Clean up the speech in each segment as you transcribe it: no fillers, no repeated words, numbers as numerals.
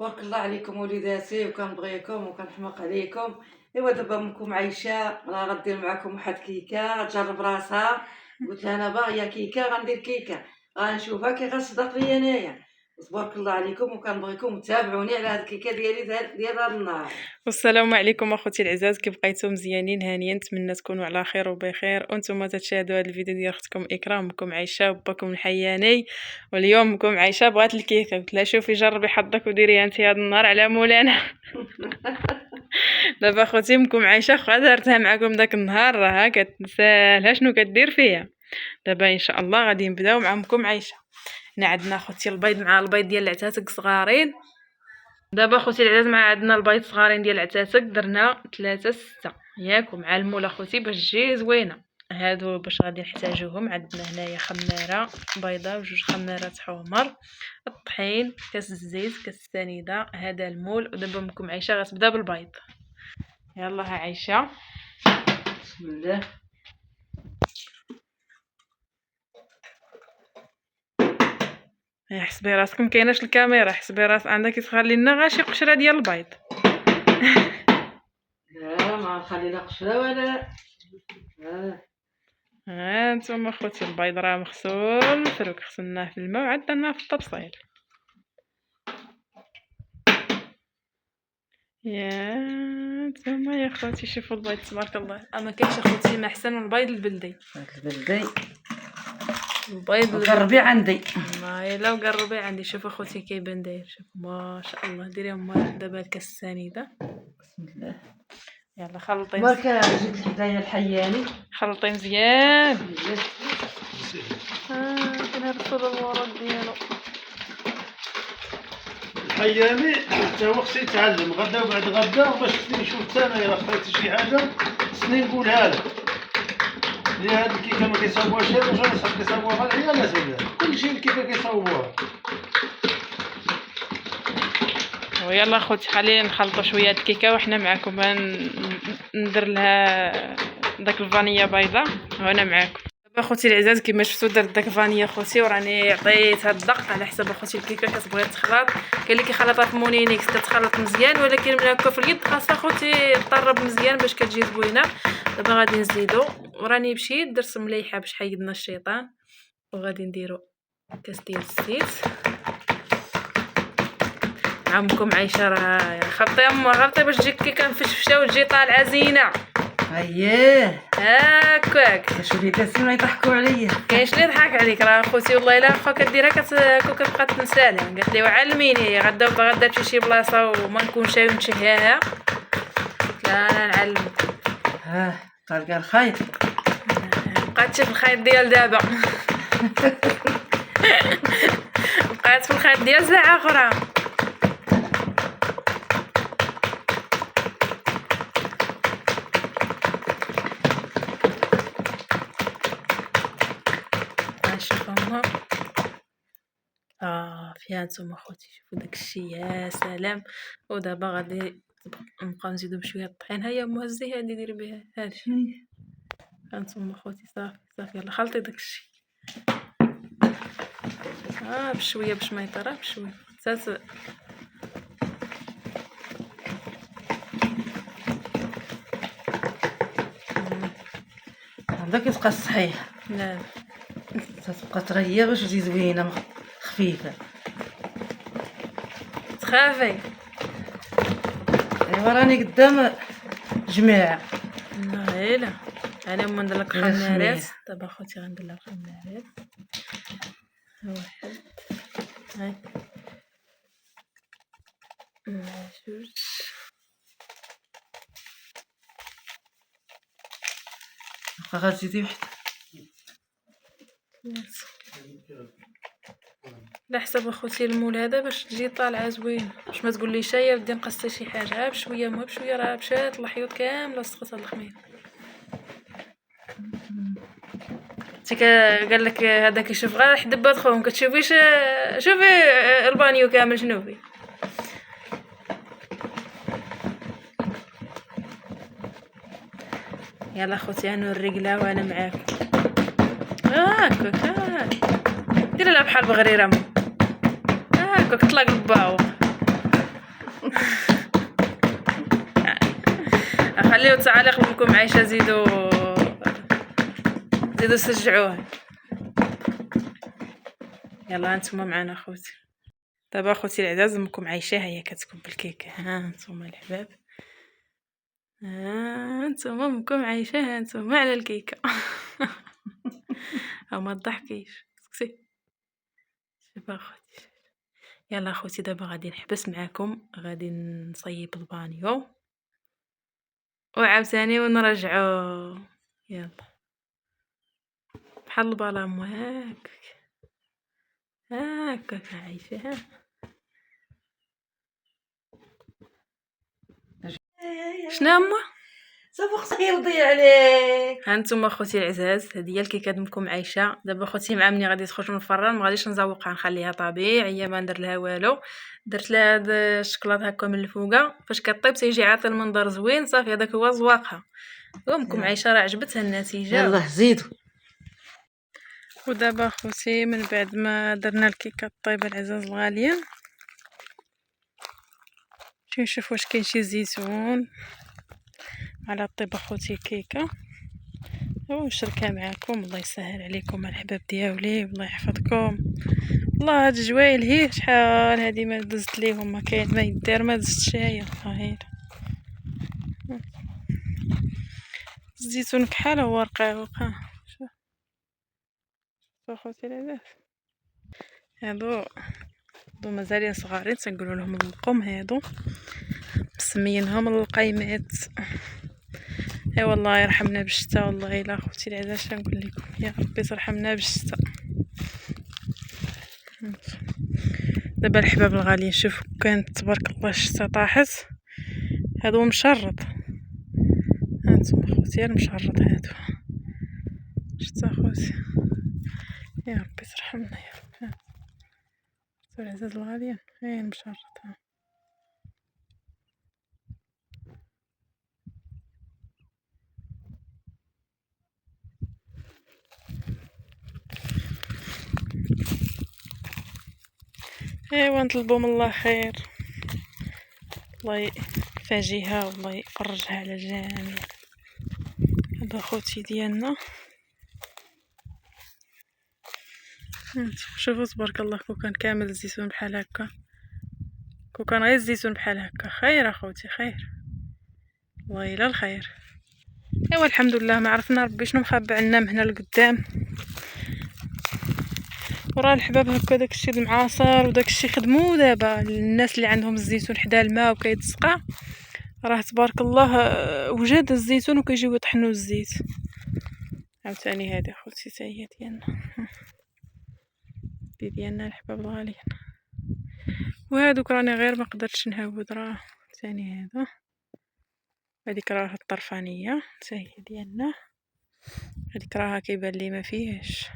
تبارك الله عليكم وليداتي، وكنبغيكم وكنحماق عليكم. ايوا دابا امكم عايشه راه غدير معكم واحد كيكه تجرب راسها. قلت لها انا باغيه كيكه، غندير كيكه غنشوفها كي غتصدق ليا انايا. تبارك الله عليكم وكنبغيكم تتابعوني على هاد الكيكه ديالي ديال هاد النهار. والسلام عليكم اخوتي العزاز، كيف بقيتم؟ مزيانين هانيين؟ نتمنى تكونوا على خير وبخير وانتم تشاهدوا هذا الفيديو ديال اختكم اكرام. بكم عايشه وباكم الحياني، واليوم بكم عايشه بغات الكيكه. قلت لها شوفي جربي حظك وديريها انت هذا النهار على مولانا. دابا اخوتي بكم عايشه خا دارتها معكم داك النهار، راها كتنسالها شنو كدير فيها. دابا ان شاء الله غادي نبداو مع امكم عايشه. هنا عندنا اخوتي البيض مع البيض ديال العتاتق صغارين. دابا اخوتي العزاز مع عندنا البيض صغارين ديال العتاتق، درنا 3 6 ياك، ومع المول اخوتي باش تجي زوينه. هادو باش غادي نحتاجوهم. عندنا هنايا خماره بيضاء وجوج خمارات حمر، الطحين، كاس الزيت، كاس السنيده، هذا المول. ودابا امكم عايشه غتبدا بالبيض. يلا ها عايشه، بسم الله. حسبي راسك مكايناش الكاميرا، حسبي راس عندك تخلي لنا غير شي قشره ديال البيض. لا ما نخلي لا قشره ولا ها انتم اخوتي البيض راه مغسول فروك، غسلناه في الماء وعدلناه في الطبسيل. يا نتوما يا خوتي شوفوا البيض تبارك الله. ما كاينش اخوتي ما احسن من البيض البلدي. البلدي البيض قربي عندي. ما الا وقربي عندي. شوف اخوتي كيبان داير، شوف ما شاء الله. ديريهم دابا الكاس السنيده. بسم الله. يلا خلطي بركه جيت لحدايا الحياني. خلطي مزيان. كاين رسول الورود ديالو الحياني حتى هو خصو يتعلم غدا وبعد غدا، باش نشوف حتى انا الا خطيت شي حاجه خصني نقولها له. لي هاد الكيكه ما كيصاوبوهاش غير الرجال، صاحب كيصاوبوها غير العيالات، هذا كلشي الكيكه كيصاوبوها. ويلا اخوتي خلينا نخلطوا شويه الكيكه وحنا معكم. ندير لها داك الفانيلا بيضاء وانا معكم. دابا اخوتي العزاز كما شفتوا درت داك الفانيلا اخوتي، وراني عطيتها الدق على حسب اخوتي الكيكه كتبغي تخلط. كاين اللي كيخلطها في مونينيكس كتخلط مزيان، ولكن من هكا في اليد خاصها اخوتي تطرب مزيان باش كتجي زوينه. دابا غادي نزيدو، وراني مشيت درت مليحه باش حيدنا الشيطان. وغادي نديرو كاس ديال الزيت. عمكم عايشه راه خلطي غلطي باش تجيك كيكه مفشفشه وتجي طالعه زينه. اييه هاكاك. كاش وليداتي ما يضحكوا عليا. كاينش اللي يضحك عليك راه خوتي، والله الا واخا كديرها كتبقى تنسالها. قالت لي وعلميني غدا وتغدات في شي بلاصه وما نكونش نشهاها. لا انا نعلمك. طالقه الخيط. بقات في الخيط ديال دابا. بقات في الخيط ديال ساعه اخرى. شوفوا فيها نتوما خوتي، شوفوا داكشي يا سلام. ودابا غادي نبقاو نزيدو بشويه الطحين. هيا مهزي هادي ديري بها هادشي. هانتوما خوتي صافي صافي. يلا خلطي داكشي بشويه باش ما يطرى بشويه. هذا كتبقى صحيح. لا تبقى طريه باش تجي زوينه خفيفه. تخافي. ايوا راني قدام جماعه. لا انا ندير لك خمارات. دابا خوتي غندير لك خمارات. واحد، هاي جوج، غتزيدي واحد. على حسب اخوتي المول هذا باش تجي طالعه زوينه. باش ما تقول لي شايه بدي نقصي شي حاجه بشويه مو بشويه، راه مشات الحيوط كامله سقط الخمير. قال لك هذا كيشوف غير حدبات خوهم كتشوفيش. شوفي البانيو كامل شنو فيه. يلا خوتي نوريك لا وانا معاكم. هاكا ديري لها بحال بغريره هاكا كطلق الباو. خليو التعاليق لكم عايشه، زيدوا سجعوها. يلا هانتوما معنا اخوتي. دابا اخوتي العزاز امكم عايشه هي كتكب الكيكه. ها هانتوما الحباب، ها هانتوما امكم عايشه، هانتوما على الكيكه. او ما تضحكيش سكتي. شوف اخوتي، يلا اخوتي دابا غادي نحبس معاكم، غادي نصيب البانيو وعاوتاني ونرجعو. يلا بحال البالامو هاكاك عايشه. شنو هما صافي خصك يرضي عليك. هانتوما اخوتي العزاز، هذه هي الكيكه دمكم عايشه. دابا اخوتي مع مني غادي تخرج من الفران، ما غاديش نزوقها، نخليها طبيعيه ما ندير لها والو. درت لها هاد الشكلاط هكا من الفوقه، فاش كطيب تيجي عاطي المنظر زوين. صافي هذاك هو زواقها. وامكم عايشه راه عجبتها النتيجه. يلا زيدوا. ودابا اخوتي من بعد ما درنا الكيكه الطيبه العزاز الغاليين، نشوف واش كاين شي زيتون على طيب اخوتي الكيكه ونشاركها معاكم. الله يسهل عليكم الحباب ديالي، والله يحفظكم. الله هاد الجوايل هي شحال هادي ما دزت ليهم، ما كاين ما يدار، ما دزتش هي غير الزيتون كحال هو رقيق. شوف اخوتي العزاز، هادو مازالين صغارين، تنقولوا لهم القم، هادو مسميينهم القيمات. اي والله يرحمنا بالشتا، والله الا اخوتي العزاز شنقول لكم، يا ربي ترحمنا بالشتا. دابا الحباب الغاليين شوفوا كانت تبارك الله الشتا طاحت، هادو مشرط. هانتوما اخوتي المشرط هادو، شتا اخوتي، يا ربي ترحمنا يا ربي. العزاز الغاليين هاي المشرط. ايوا نطلبوا من الله خير، الله يفاجيها والله يفرجها على الجميع. هذا خوتي ديالنا، شوفوا تبارك الله، كون كان كامل الزيتون بحال هكا، كون كان غير الزيتون بحال هكا خير اخوتي، خير والله الا الخير. ايوا الحمد لله، ما عرفنا ربي شنو مخبى عنا من هنا لقدام. وراه الحباب هكا داكشي المعاصر وداكشي خدمو دابا الناس اللي عندهم الزيتون حدا الماء وكيتسقى، راه تبارك الله وجد الزيتون وكيجيو يطحنوا الزيت. عاوتاني هذه خوتي حتى هي ديالنا، ديالنا الحباب الغاليين. وهادوك راني غير ما قدرتش نهود، راه ثاني هذا، هذيك راه الطرفانيه حتى هي ديالنا. هذيك راها كيبان لي ما فيهاش،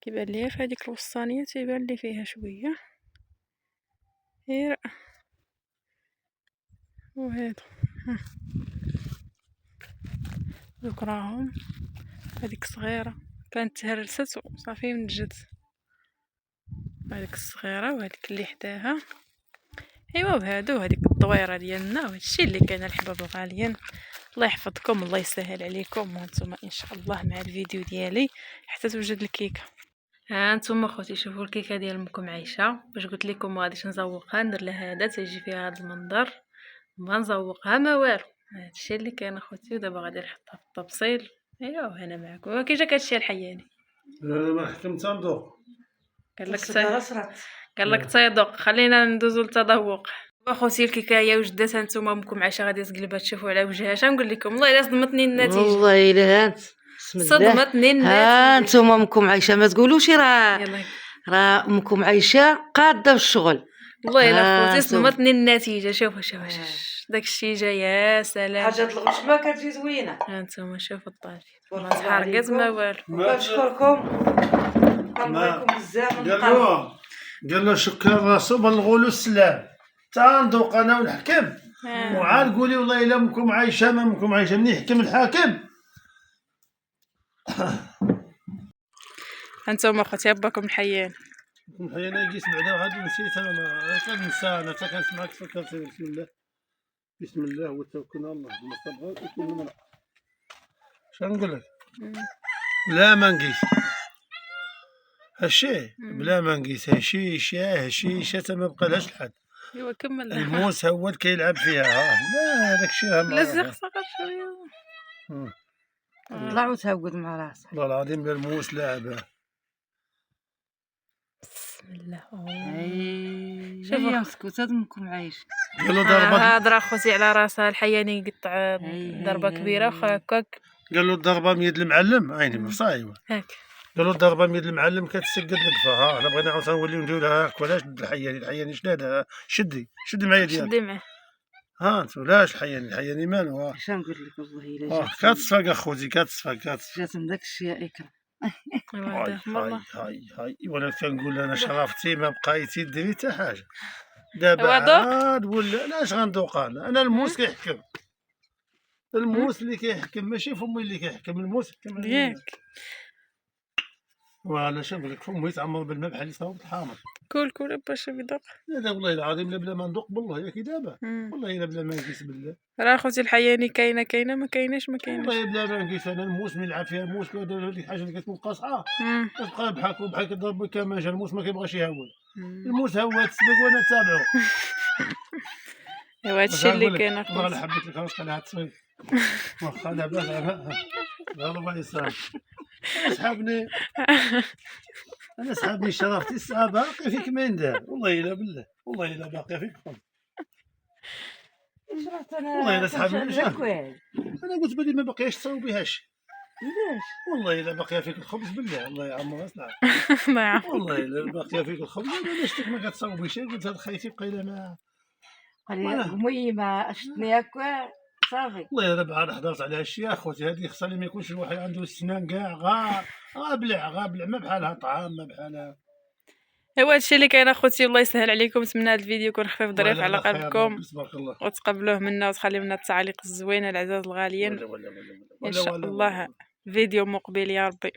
كيبان لي في هذيك الوسطانيه تيبان لي فيها شويه غير. وهادو دوك راهم، هذيك صغيره كانت تهرست وصافي نجت، هذيك الصغيره وهذيك اللي حداها. ايوا وهادو هذيك الدويره ديالنا، وهادشي اللي كاين الحباب الغاليين. الله يحفظكم، الله يسهل عليكم، وانتم ان شاء الله مع الفيديو ديالي حتى توجد الكيكه. ها انتم اخوتي شوفوا الكيكه ديال امكم عايشه، باش قلت لكم ما غاديش نزوقها، ندير لها هذا تيجي فيها هذا المنظر، ما نزوقها ما والو. هادشي اللي كاين اخوتي، ودابا غادي نحطها في الطبسيل. ايوا وهنا معكم كي جاك هادشي الحياني. لا ما حكمت ندوق، قال لك تيذوق، خلينا ندوزو للتذوق. اخوتي الكيكه هي وجدات، هانتوما امكم عايشه غادي تقلبها تشوفوا على وجهها. اش نقول لكم، والله الا صدمتني النتيجه، والله الا هانت صدمتني النتيجه. ها انتم امكم عايشه ما تقولوش راه يلا راه امكم عايشه قاده بالشغل. والله الا خوتي انتم. صدمتني النتيجه. شوفوا داكشي جا يا سلام. حاجه الغشمه كتجي زوينه. هانتوما شوفوا الطاجين تبارك ما الله تحرقات ما عليكم. والو. كنشكركم، كنبغيكم بزاف. قال له شكرا راسو بالغول والسلام، تا ندوق انا ونحكم. وعاد قولي والله الا امكم عايشه ما امكم عايشه، مني يحكم الحاكم. هانتوما اخوتي باكم الحيان. انا جيت بعدا وعاد نسيت، انا ما كنسى، انا حتى كنسمعك فكرت بسم الله. بسم الله وتوكلنا على الله. ما صبغات يكون المرأة. شنو نقول لك؟ لا ما نقيس هالشي، بلا ما نقيس هالشيشة ما بقى لهاش الحد. ايوا كمل. الموس هو اللي كيلعب فيها. لا هذاك الشيء لزق صغر شويه. طلع وتهود مع راسك. والله العظيم بلا الموس لاعبه. بسم الله. شوفوا يا مسكوت هادمكم عايش. قالوا ضربة هضره خوتي على راسها الحياني يقطع ضربه كبيره واخا هكاك. قالوا الضربة من يد المعلم عيني مصايبة. هاك قالوا الضربة من يد المعلم كتسقط القفا. ها حنا بغينا عاوتاني نوليو نديرو لها هاك. ولاش الحياني شنادا شدي معايا ديالك. شدي معاه. ها انت ولاش الحياني مالو. ها اش نقول لك والله الا كتصفق اخوتي كتصفق. جات من داك الشيء يا اكرم. هاي وانا كنقول انا شرفتي ما بقايتي ديري حتى حاجه. دابا هو دوق؟ عاد ولا لاش غندوق انا الموس كيحكم. الموس اللي كيحكم ماشي فمي اللي كيحكم. الموس يحكم ياك ولا شنو نقول لك فمي يتعمر بالماء بحال يصاوب الحامض. كول باش يذوق. لا والله العظيم لا بلا ما ندوق بالله ياك دابا. والله الا بلا ما نقيس بالله. راه خوتي الحياني كاينه ما كايناش والله بلا ما نقيس انا الموس من يلعب فيها الموس كدير هذيك الحاجه اللي كتكون قاصحه كتبقى بحال كضرب كمانجه. الموس ما كيبغاش يهول. الموس هو تسبق وانا تابعو. ايوا هادشي اللي كاين والله اخويا. حبيت لك راسك على هاد التصوير. واخا لاباس الله يسامح. انا سحابني شرفتي الساعه باقي فيك ما ندار. والله الا بالله والله الا باقي فيك. والله الا سحابني انا قلت بلي ما بقياش تصاوبيهاش. علاش؟ والله الا باقيه فيك الخبز بالله. الله يعمر اسمع. الله يعافيك. والله الا باقيه فيك الخبز. علاش ما كتصاوبيش؟ قلت هاد خيتي بقى الا ما قال لي امي ما شتني هكا صافي. والله الا بعد حضرت على هادشي يا خوتي. هادي خصها لي ما يكونش الواحد عنده السنان كاع غابلع ما بحالها طعام ما بحالها. ايوا هادشي اللي كاين اخوتي. الله يسهل عليكم. نتمنى هذا الفيديو يكون خفيف ظريف على قلبكم تبارك الله. وتقبلوه منا وتخليو لنا التعاليق الزوينه العزاز الغاليين. ان شاء الله فيديو مقبل يا ربي.